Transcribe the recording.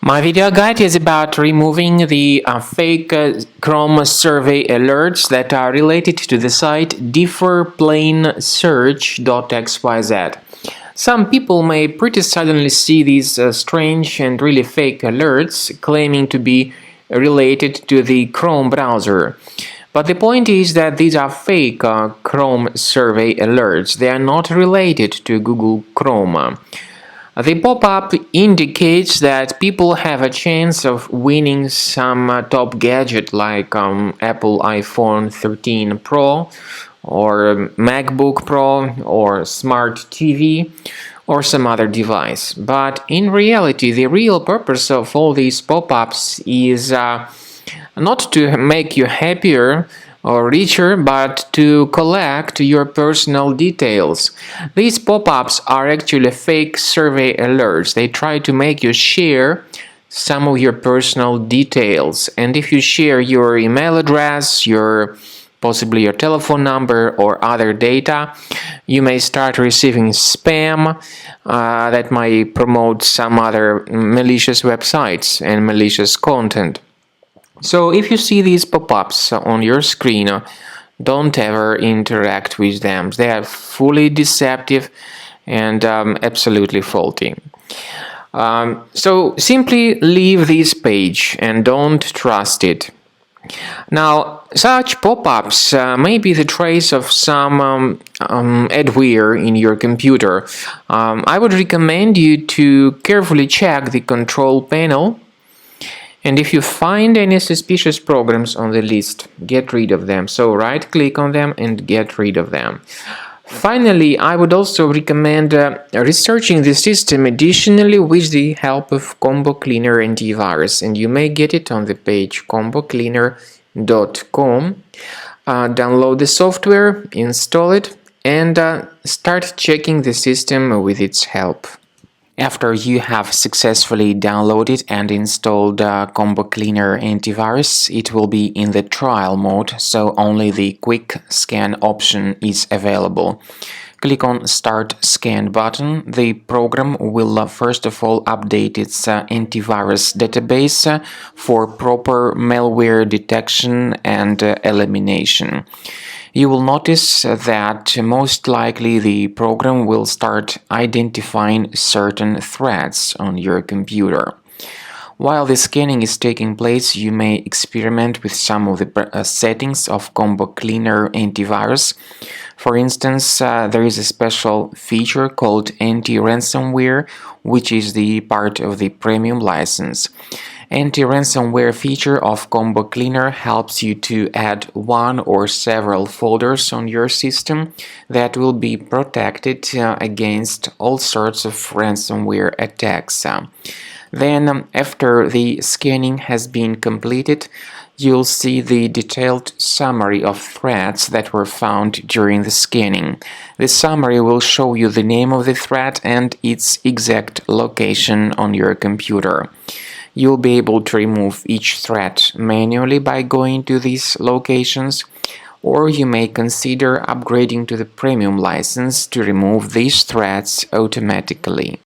My video guide is about removing the fake Chrome survey alerts that are related to the site Differplanesearch.xyz. Some people may pretty suddenly see these strange and really fake alerts claiming to be related to the Chrome browser. But the point is that these are fake Chrome survey alerts. They are not related to Google Chrome. The pop-up indicates that people have a chance of winning some top gadget like Apple iPhone 13 Pro or MacBook Pro or Smart TV or some other device. But in reality, the real purpose of all these pop-ups is not to make you happier or richer, but to collect your personal details. These pop-ups are actually fake survey alerts. They try to make you share some of your personal details. And if you share your email address, possibly your telephone number or other data, you may start receiving spam that might promote some other malicious websites and malicious content. So if you see these pop-ups on your screen, don't ever interact with them. They are fully deceptive and absolutely faulty. So simply leave this page and don't trust it. Now, such pop-ups may be the trace of some adware in your computer. I would recommend you to carefully check the control panel. And if you find any suspicious programs on the list, get rid of them. So right-click on them and get rid of them. Finally, I would also recommend researching the system additionally with the help of Combo Cleaner antivirus. And you may get it on the page combocleaner.com. Download the software, install it, and start checking the system with its help. After you have successfully downloaded and installed Combo Cleaner antivirus, it will be in the trial mode, so only the quick scan option is available. Click on Start Scan button. The program will first of all update its antivirus database for proper malware detection and elimination. You will notice that most likely the program will start identifying certain threats on your computer. While the scanning is taking place, you may experiment with some of the settings of Combo Cleaner antivirus. For instance, there is a special feature called anti-ransomware, which is the part of the premium license. Anti-ransomware feature of Combo Cleaner helps you to add one or several folders on your system that will be protected against all sorts of ransomware attacks. Then, after the scanning has been completed, you'll see the detailed summary of threats that were found during the scanning. The summary will show you the name of the threat and its exact location on your computer. You'll be able to remove each threat manually by going to these locations, or you may consider upgrading to the premium license to remove these threats automatically.